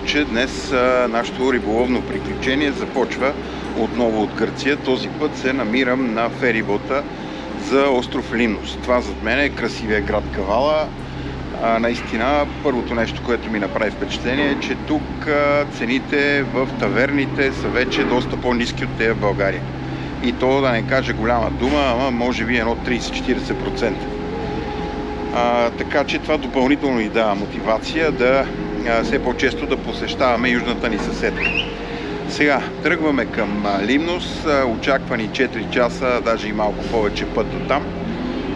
че днес нашето риболовно приключение започва отново от Гърция. Този път се намирам на ферибота за остров Лимнос. Това зад мен е красивия град Кавала. Наистина, първото нещо, което ми направи впечатление е, че тук цените в таверните са вече доста по-ниски от тези в България. И то да не кажа голяма дума, ама може би едно 30-40%. Така че това допълнително ни дава мотивация да все по-често да посещаваме южната ни съседка. Сега тръгваме към Лимнос, очаквани 4 часа, даже и малко повече път до там.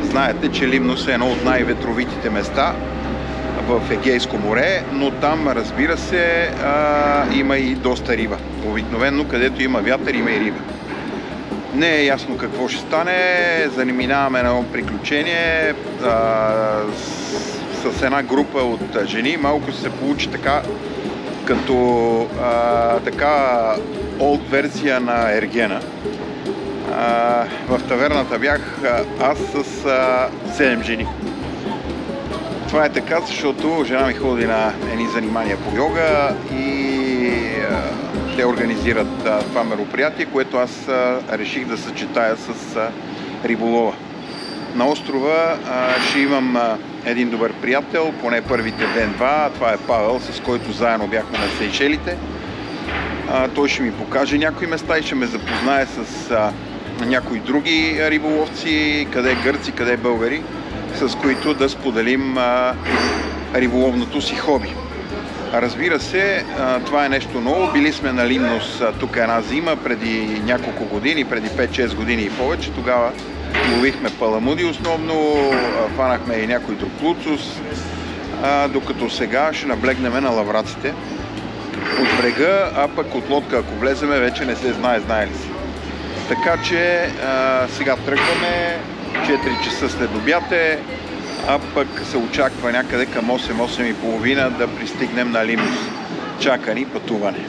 Знаете, че Лимнос е едно от най-ветровитите места в Егейско море, но там, разбира се, има и доста риба. Обикновено, където има вятър, има и риба. Не е ясно какво ще стане, заминаваме на едно приключение с една група от жени. Малко се получи така, като така олд версия на Ергена. В таверната бях аз с 7 жени. Това е така, защото жена ми ходи на едни занимания по йога и те организират това мероприятие, което аз реших да съчетая с риболова. На острова ще имам един добър приятел, поне първите ден-два. Това е Павел, с който заедно бяхме на Сейшелите. Той ще ми покаже някои места и ще ме запознае с някои други риболовци, къде гърци, къде българи, с които да споделим риболовното си хоби. Разбира се, това е нещо ново. Били сме на Лимнос тук една зима, преди няколко години, преди 5-6 години и повече. Тогава ловихме паламуди основно, фанахме и някой друг луцус, докато сега ще наблегнем на лавраците от брега, а пък от лодка, ако влеземе, вече не се знае ли си. Така че сега тръгваме, 4 часа след обяд е, а пък се очаква някъде към 8-8:30 да пристигнем на Лимнос. Чака ни пътуване.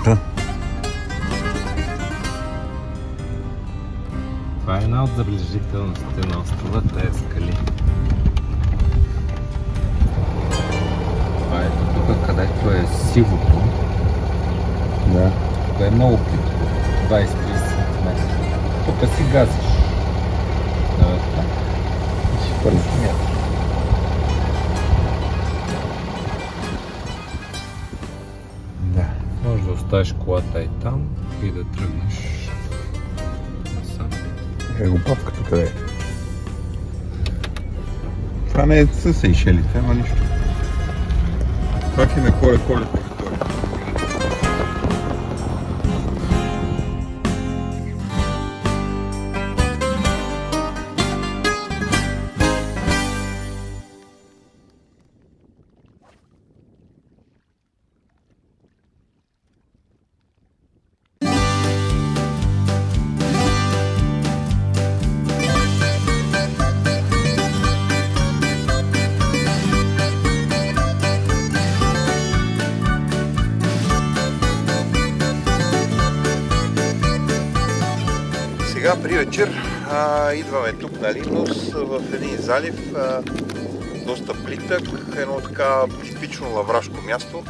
Да. Това е една от забележителностите на острова, тези скали. Това е тук, където е сивото. Да. Тук е много плитко. 20-30 см. Тук си газиш. Така. И си първи смяташ. Може да оставиш колата и там и да тръгнеш насам. Опавката къде е? Това не е със Сейшелите, ама нищо. Пак е на коле-коле територия. Сега при вечер идваме тук на Лимнос в един залив, доста плитък, едно така типично лаврашко място,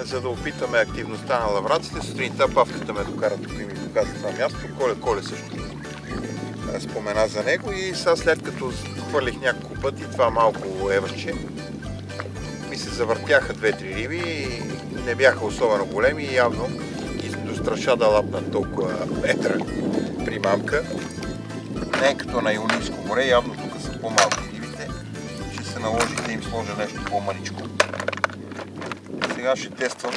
за да опитаме активността на лавраците. Сутринта Павката ме докара тук и ми показа това място, Коле също спомена за него и сега след като хвърлих няколко пъти това малко евърче, ми се завъртяха 2-3 риби, не бяха особено големи и явно страша да лапнат толкова метра примамка. Не като на Ионийско море, явно тук са по-малки рибите. Ще се наложи да им сложа нещо по-маничко. Сега ще тествам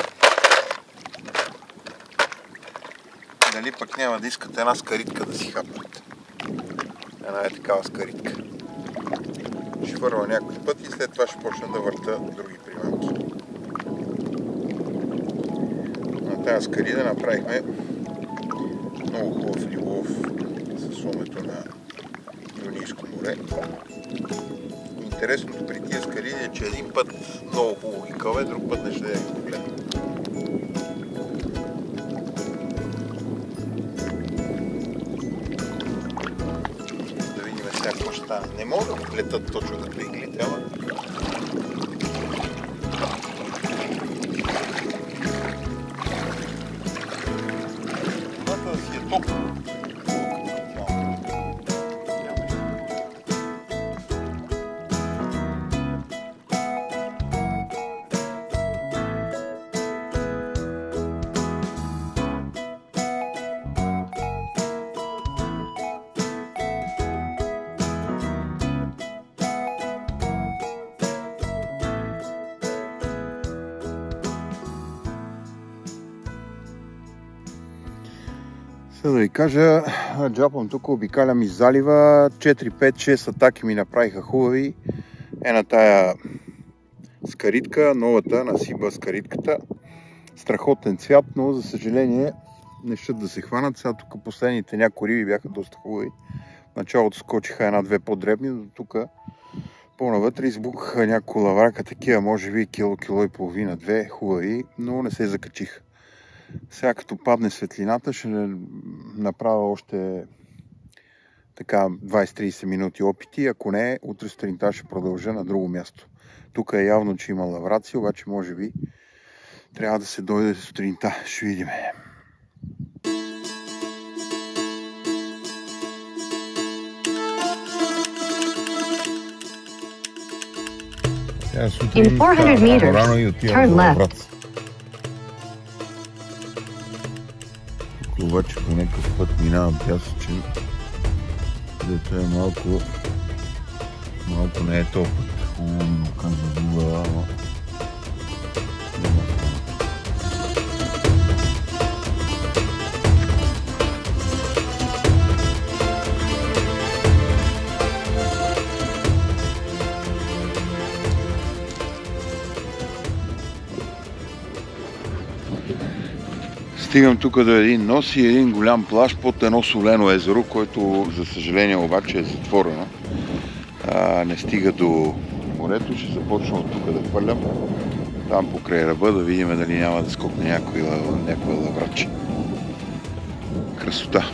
дали пък няма да искат една скаритка да си хапнат. Една е такава скаритка. Ще върва някой път и след това ще почна да върта други примамки. На тази скарида направихме много хубав риболов с сумето на Ионийско море. Интересното при тия скариди е, че един път много хубаво ги къве, друг път не ще да ги погледна. Да видим сега какво ще стане. Не мога да го плетат точно като иглите, ама да ви кажа, джапам тук, обикалям из залива, 4-5-6 атаки ми направиха хубави. Една тая скаритка, новата на Сиба скаритката. Страхотен цвят, но за съжаление не щат да се хванат. Сега тук последните някои риби бяха доста хубави. В началото скочиха една-две по-дребни, но тук по-навътре избухаха някои лаврака, такива може би кило и половина, две хубави, но не се закачиха. Сега като падне светлината ще направя още така 20-30 минути опити, ако не, утре сутринта ще продължа на друго място. Тук е явно, че има лавраци, обаче може би трябва да се дойде сутринта, ще видим. In 400 meters, turn left. Обаче по някакъв път минавам пясъчен, където е малко не е този път. Хубаво казва дула, но стигам тук до един нос и един голям плаж под едно солено езеро, което за съжаление обаче е затворено. Не стига до морето, ще започна от тук да хвърлям. Там покрай ръба да видим дали няма да скокне някоя лавраче. Красота.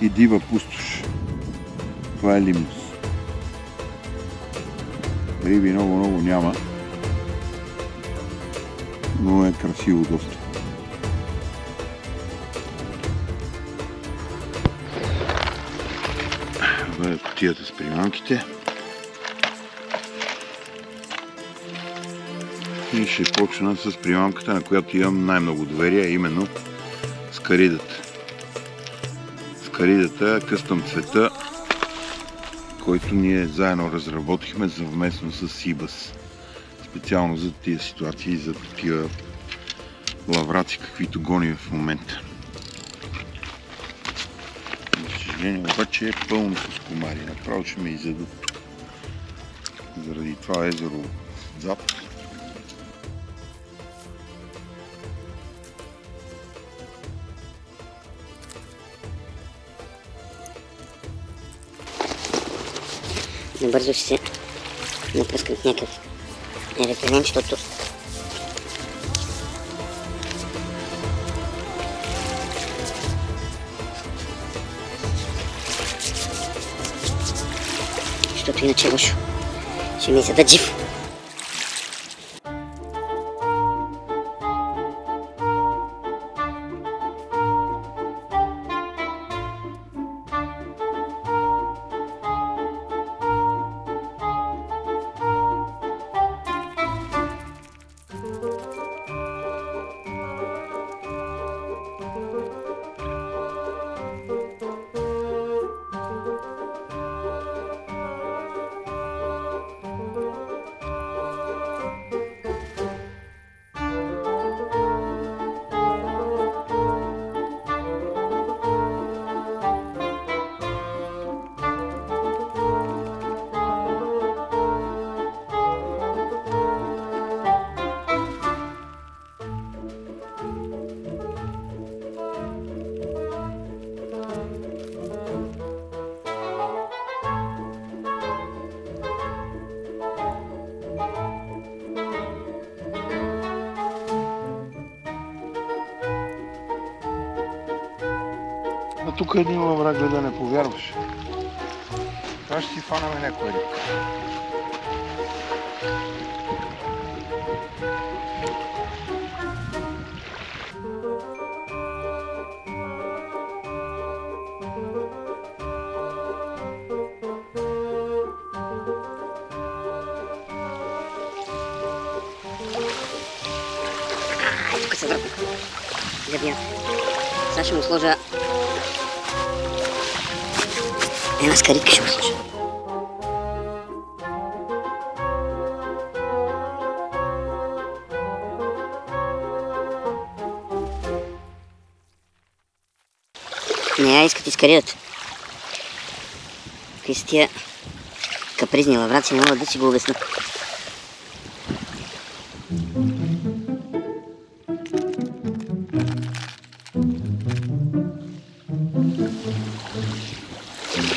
И дива пустош. Това е Лимнос. Риби много няма, но е красиво доста. Това е кутията с приманките. И ще почна с примамката, на която имам най-много доверие, именно скаридата. Скаридата къстъм цвета, който ние заедно разработихме съвместно с Сибас. специално за тия ситуации, за такива лавраци, каквито гони в момента. За съжаление обаче е пълно с комари. Направо ще ме изядат тук. Заради това езеро зад. Набързо ще се напръскам в някакъв ретелен, защото иначе е лошо. Ще ми задат жив. А тук един лаврак гледа, не повярваш. Това ще си фанаме някоя рибка. Тук се върна. Гледя. Сега ще му сложа една скаритка, ще му сложа. Не я искат изкаридат. Какви са тия капризни лавраци, не могат да си го обяснат.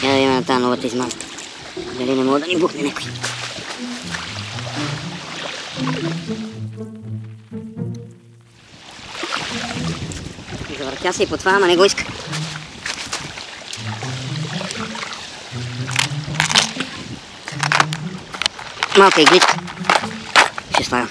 Трябва да има на тази новата измазка. Дали не мога да ни бухне някой. Завъртя се и по това, ама не го иска. Малка игличка. Ще слагам.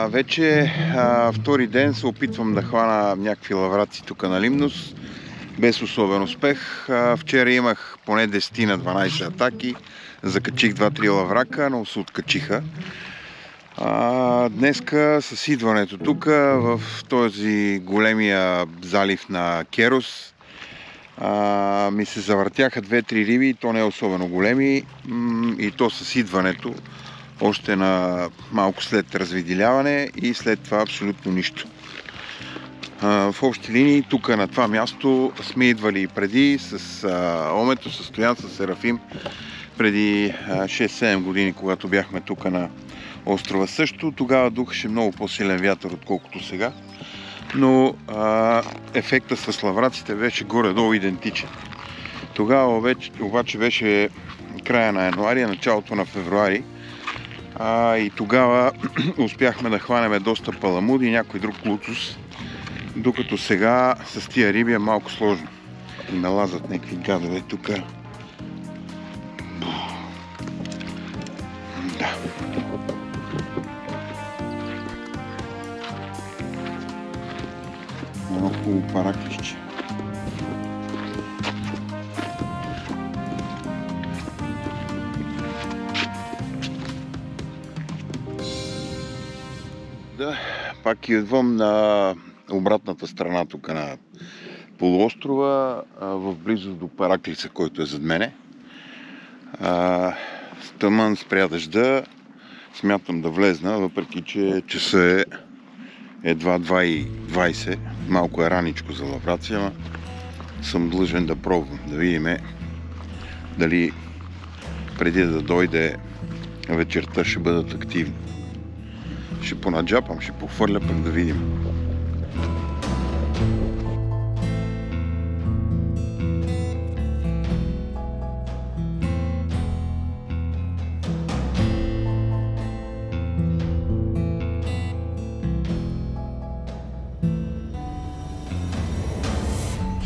Вече втори ден се опитвам да хвана някакви лавраци тук на Лимнос, без особен успех. Вчера имах поне 10 на 12 атаки, закачих 2-3 лаврака, но се откачиха. Днеска с идването тук в този големия залив на Керос ми се завъртяха 2-3 риби, то не е особено големи, и то с идването още на малко след развиделяване и след това абсолютно нищо. В общи линии тук на това място сме идвали и преди с Омето, с Стоян, с Серафим преди 6-7 години, когато бяхме тук на острова също. Тогава духаше много по-силен вятър, отколкото сега, но ефектът с лавраците беше горе-долу идентичен. Тогава обаче беше края на януари, началото на февруари, и тогава успяхме да хванем доста паламуд и някой друг луцус, докато сега с тия риби е малко сложно. Налазат някакви гадове тук. Да. Едно хубаво параклище. Да, пак идвам на обратната страна тук на полуострова, в близост до Параклиса, който е зад мене. Стъмън спря дъжда, смятам да влезна, въпреки че часа е едва 2:20, малко е раничко за Лаврация, но съм длъжен да пробвам, да видим дали преди да дойде вечерта ще бъдат активни. Ще понаджапам, ще похвърля, пък да видим.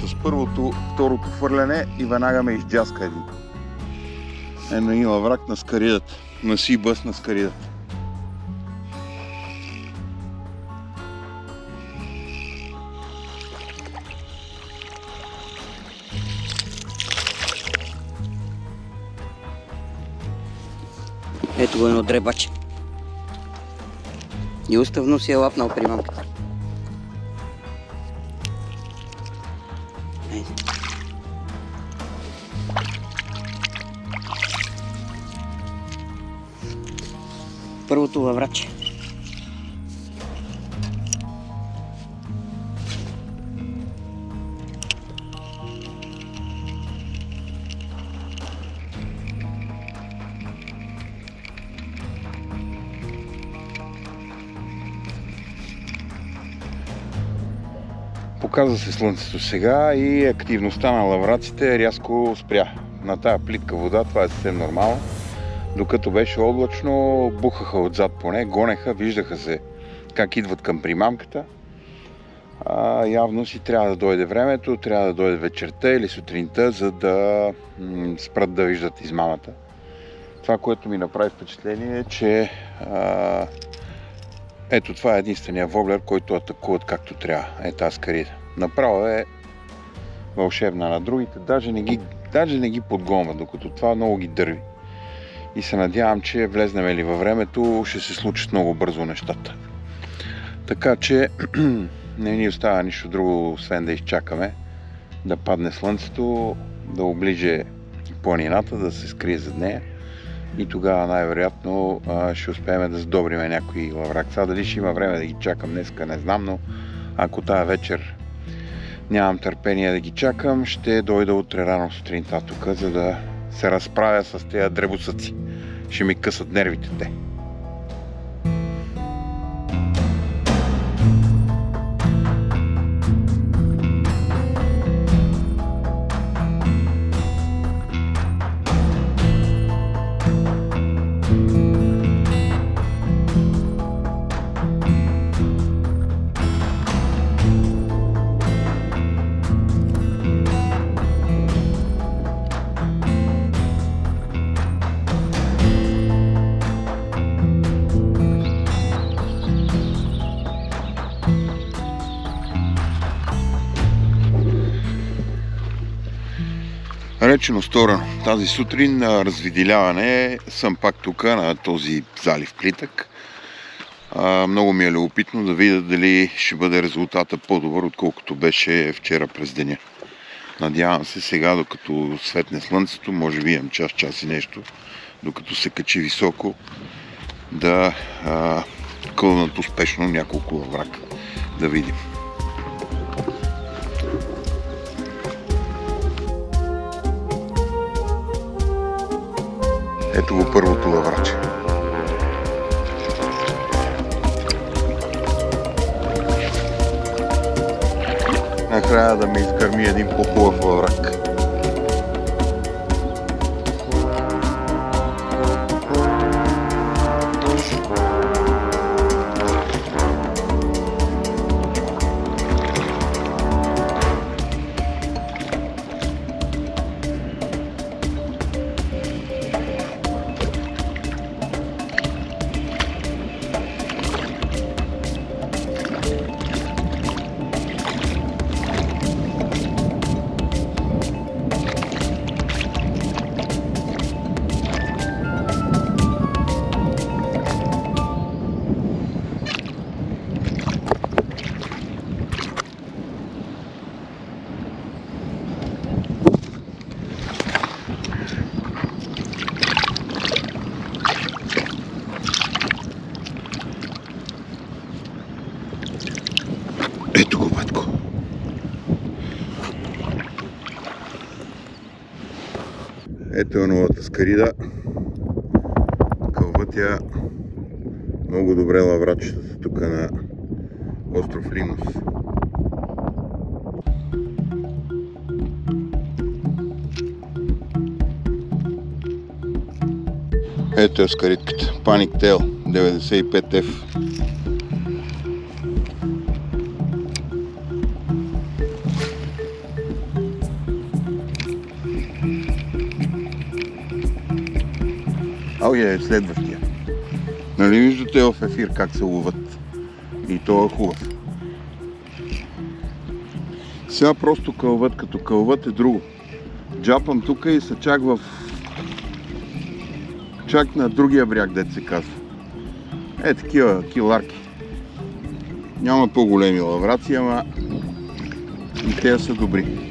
С второто хвърляне и веднага ме изджаска един. Ено и лаврак на скаридата. На си бъс на скаридата. Ето го едно дребаче. И уставно си е лапнал примамката. Първото лавраче. Показва се слънцето сега и активността на лавраците рязко спря. На тая плитка вода това е съвсем нормално. Докато беше облачно, бухаха отзад поне, гонеха, виждаха се как идват към примамката. Явно си трябва да дойде времето, трябва да дойде вечерта или сутринта, за да спрат да виждат измамата. Това, което ми направи впечатление е, че ето това е единствения воблер, който атакуват както трябва. Е тази скарида. Направо е вълшебна. На другите даже не ги подгонват, докато това много ги дърви. И се надявам, че влезнем ли във времето, ще се случат много бързо нещата. Така че не ни остава нищо друго, освен да изчакаме да падне слънцето, да оближе планината, да се скрие зад нея. И тогава най-вероятно ще успеем да сдобриме някои лаврак. Сега дали ще има време да ги чакам днеска, не знам, но ако тая вечер нямам търпение да ги чакам, ще дойда утре рано сутринта тук, за да се разправя с тези дребосъци. Ще ми късат нервите те. Речено сторено. Тази сутрин на развиделяване съм пак тук на този залив Плитък. Много ми е любопитно да видя дали ще бъде резултата по-добър, отколкото беше вчера през деня. Надявам се сега, докато светне слънцето, може би имам час и нещо, докато се качи високо, да кълнат успешно няколко лаврака. Да видим. Ето го първото лавраче. Накрая да ми изгърми един по-хубав лаврак. Ето е новата Скарида. Кълват я много добре лаврачетата тук на остров Лимнос. Ето е скаритката. Panic Tail 95F. Е следващия. Нали виждате в ефир как се ловят? И то е хубав. Сега просто кълват, като кълват е друго. Джапам тук и са чак на другия бряг, дето се казва. Е, такива киларки. Няма по-големи лавраци, ама и те са добри.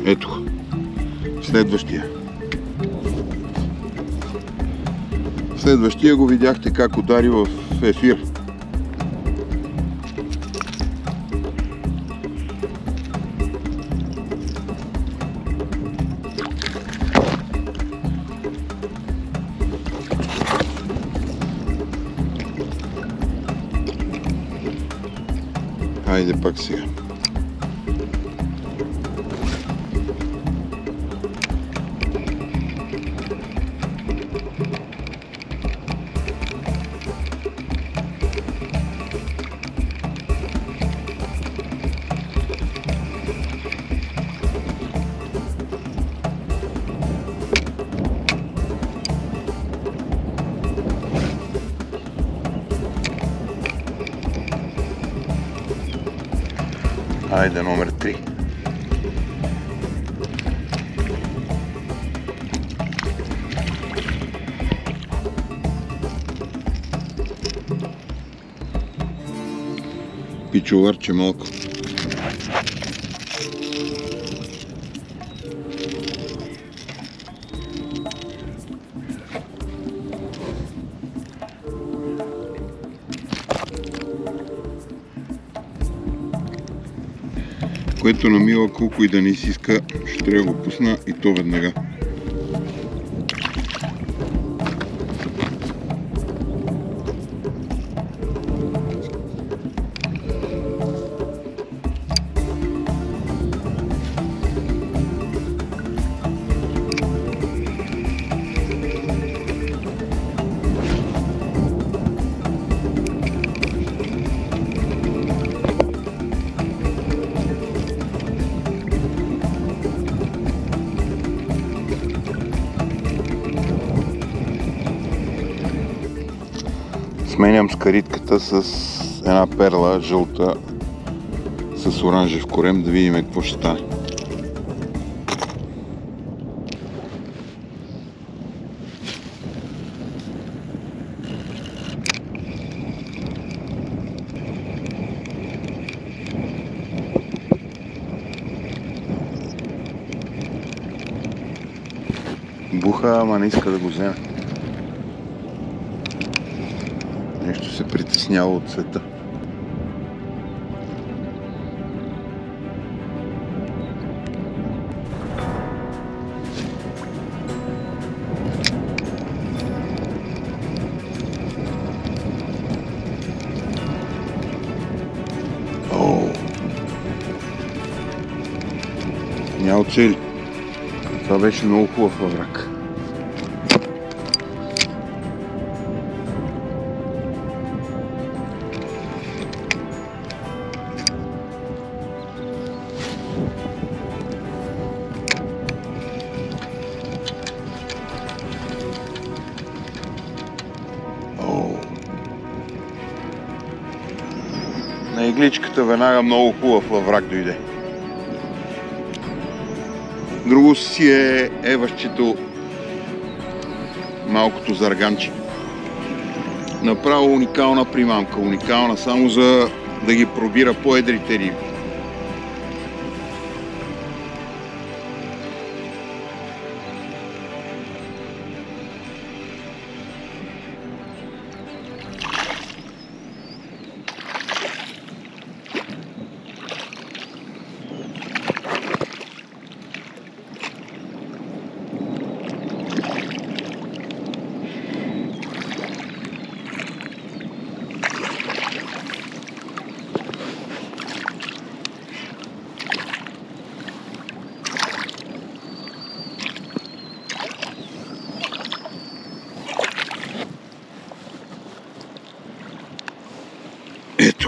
Ето, следващия. Следващия го видяхте как удари в ефир. Хайде пак сега. Айде, номер 3. Пичоварче малко. Което на Мила колко и да не си иска, ще трябва да го пусна и то веднага. Сменям скаритката с една перла жълта с оранжев корем, да видим какво ще стане. Буха, ама не иска да го вземе. Нещо се притеснява от света. Няма цели. Това беше много хубав лаврак. На игличката веднага много хубав лаврак дойде. Друго си е еващето, малкото зарганче. Направо уникална примамка, уникална само за да ги пробира по-едрите риби.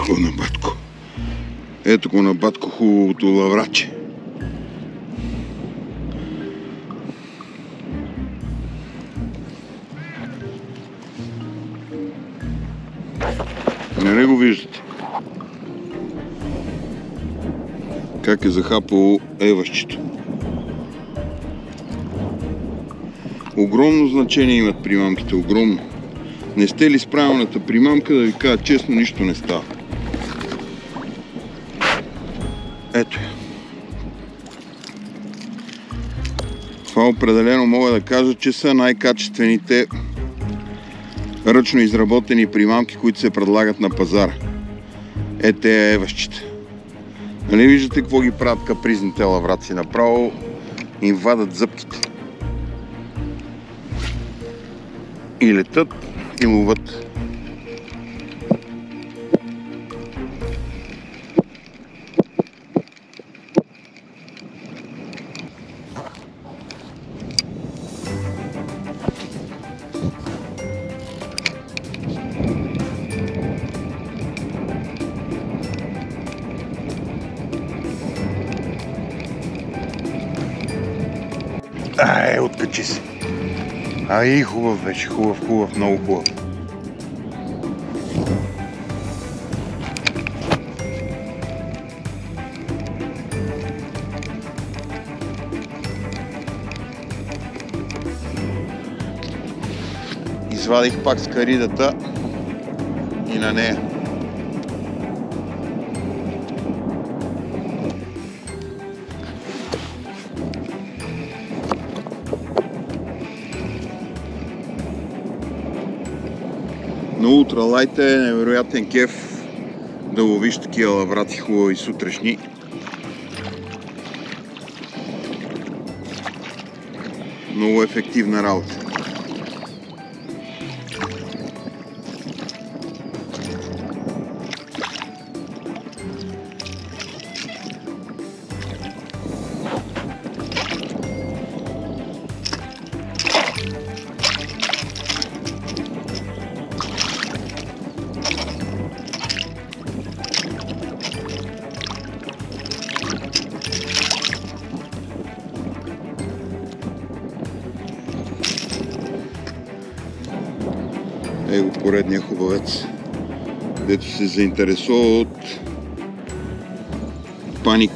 Ето го на батко. Ето го на батко хубавото лавраче. Не го виждате? Как е захапало еващето. Огромно значение имат примамките, огромно. Не сте ли с правилната примамка, да ви кажа честно, нищо не става. Ето я. Това определено мога да кажа, че са най-качествените ръчно изработени примамки, които се предлагат на пазара. Те еващите. Нали виждате какво ги правят капризните лавраци? Направо им вадат зъбките. И летат, и ловат. Откачи се. Ай, хубав беше, хубав, много хубав. Извадих пак скаридата и на нея. На ултралайта е невероятен кеф да ловиш такива лавраци хубави сутрешни. Много ефективна работа. Его поредния хубавец, дето се заинтересува от паник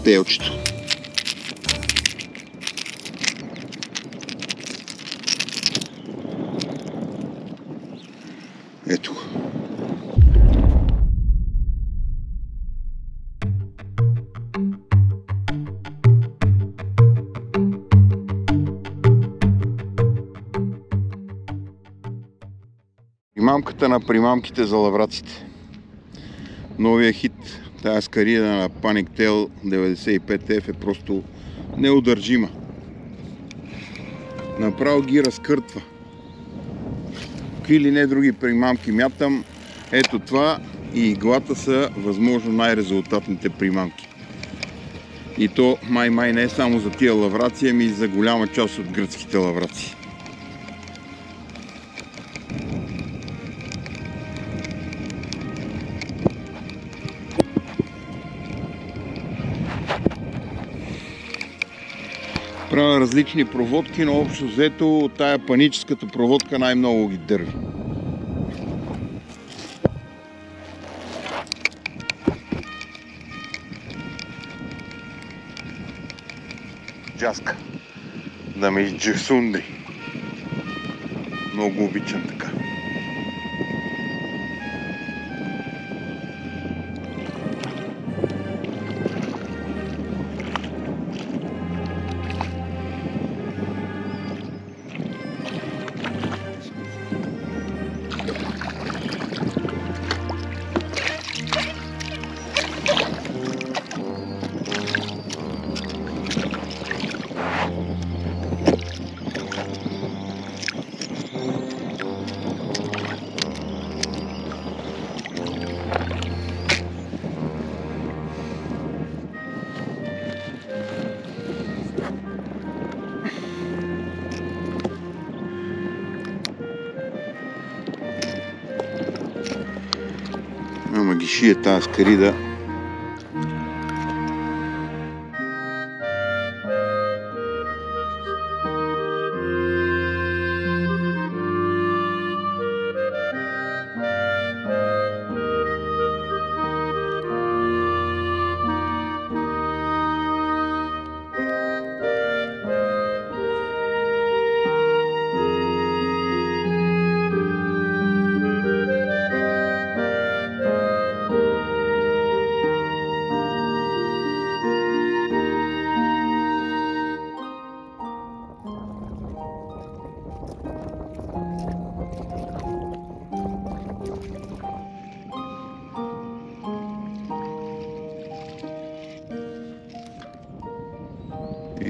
телчето. Ето го. Примамката на примамките за лавраците. Новия хит, тая скарида на Panic Tail 95F е просто неудържима. Направо ги разкъртва. Какви ли не други примамки мятам, ето това и иглата са възможно най-резултатните примамки. И то май не е само за тия лавраци, ами и за голяма част от гръцките лавраци. Правя различни проводки, но общо взето тая паническата проводка най-много ги дърви. Джаска да ме изджесундри. Много обичам така. гиши е тази скарида.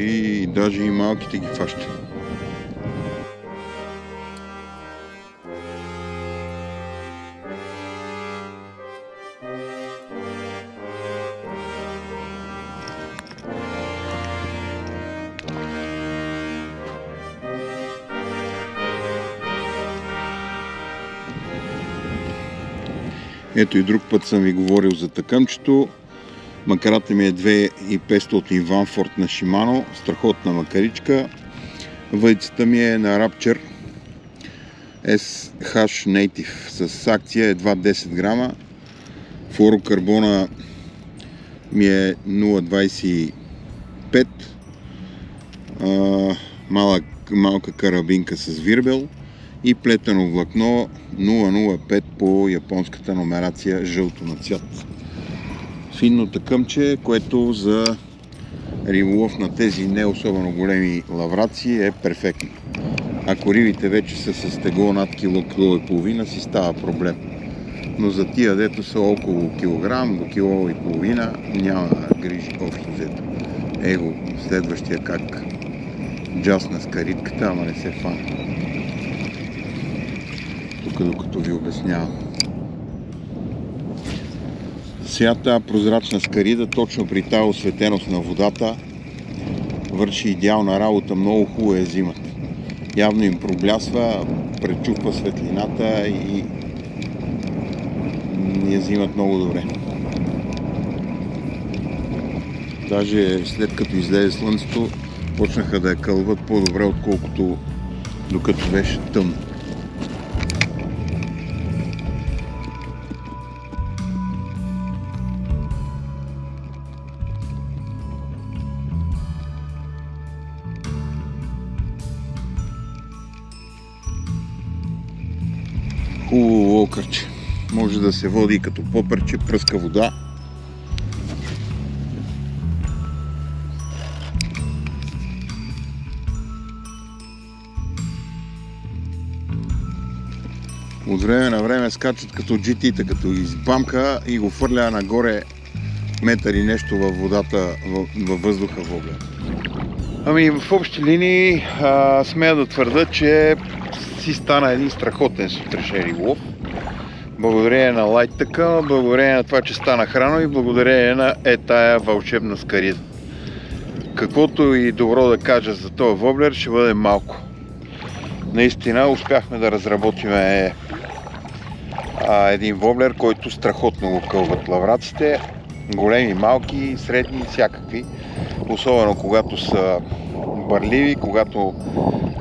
И даже и малките ги фаща. Ето и друг път съм ви говорил за такъмчето. Макарата ми е 2500 Ванфорд на Shimano, страхотна макаричка. Въйцата ми е на Rapture SH Native с акция едва 10 грама. Флуорокарбона ми е 0,25, малка карабинка с вирбел и плетено влакно 0,05 по японската номерация жълто на цвят. Финно такъмче, което за риболов на тези не особено големи лавраци е перфектно. Ако рибите вече са с тегло над кило и половина, си става проблем. Но за тия, дето са около килограм до кило и половина, няма грижи общо взето. Его, следващия как джасна скаритката, ама не се фана. Тук докато ви обяснявам. Сега тази прозрачна скарида, точно при тази осветеност на водата, върши идеална работа, много хубаво я взимат. Явно им проблясва, пречупва светлината и я взимат много добре. Даже след като излезе слънцето, почнаха да я кълват по-добре, отколкото докато беше тъмно. Хубаво локърче. Може да се води и като попърче, пръска вода. От време на време скачат като GT-та, като избамка и го фърля нагоре метър и нещо във водата, във въздуха воглед. Ами в общи линии смея да твърда, че си стана един страхотен сутрешен риболов. Благодарение на лайтъка, благодарение на това, че стана рано и благодарение на тая вълшебна скарида. Каквото и добро да кажа за този воблер, ще бъде малко. Наистина успяхме да разработим един воблер, който страхотно го кълват лавраците. Големи, малки, средни, всякакви. Особено когато са бърливи, когато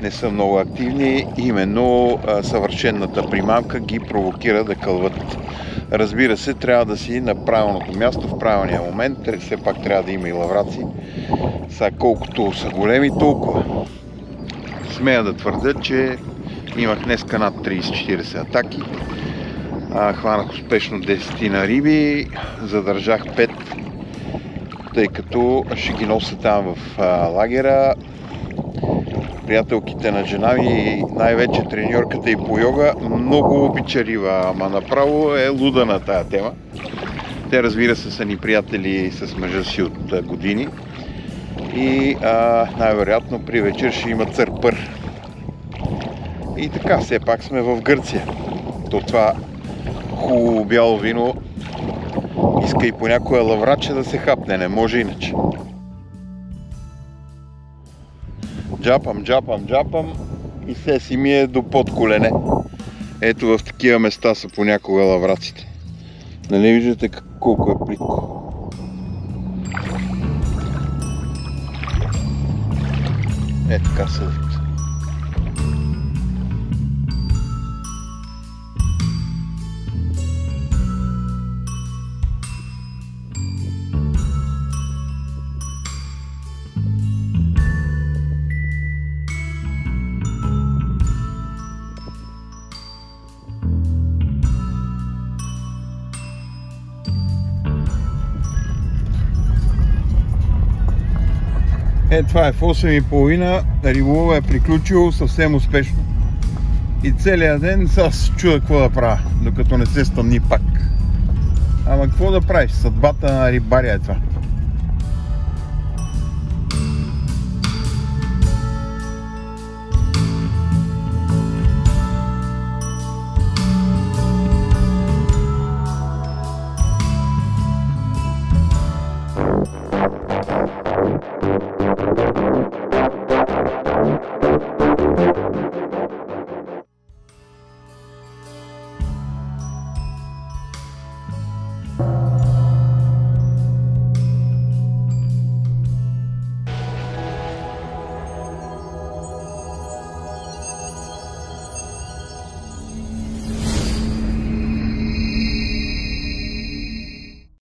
не са много активни, именно съвършенната примамка ги провокира да кълват. Разбира се, трябва да си на правилното място, в правилния момент, все пак трябва да има и лавраци. Сега колкото са големи, толкова. Смея да твърдя, че имах днеска над 30-40 атаки. Хванах успешно 10 на риби, задържах 5, тъй като ще ги нося там в лагера. Приятелките на жена ми, най-вече треньорката и по йога, много обича риба, ама направо е луда на тая тема. Те, разбира се, са ни приятели с мъжа си от години и най-вероятно при вечер ще има църпър. И така, все пак сме в Гърция. То това хубаво бяло вино иска и по някоя лавраче да се хапне, не може иначе. Джапам и се си ми е до под колене. Ето в такива места са понякога лавраците. Нали виждате колко е плитко? Е, така съдят. Е, това е в 8:30, риболова е приключил съвсем успешно. И целият ден сега се чуда какво да правя, докато не се стъмни пак. Ама какво да правиш, съдбата на рибаря е това.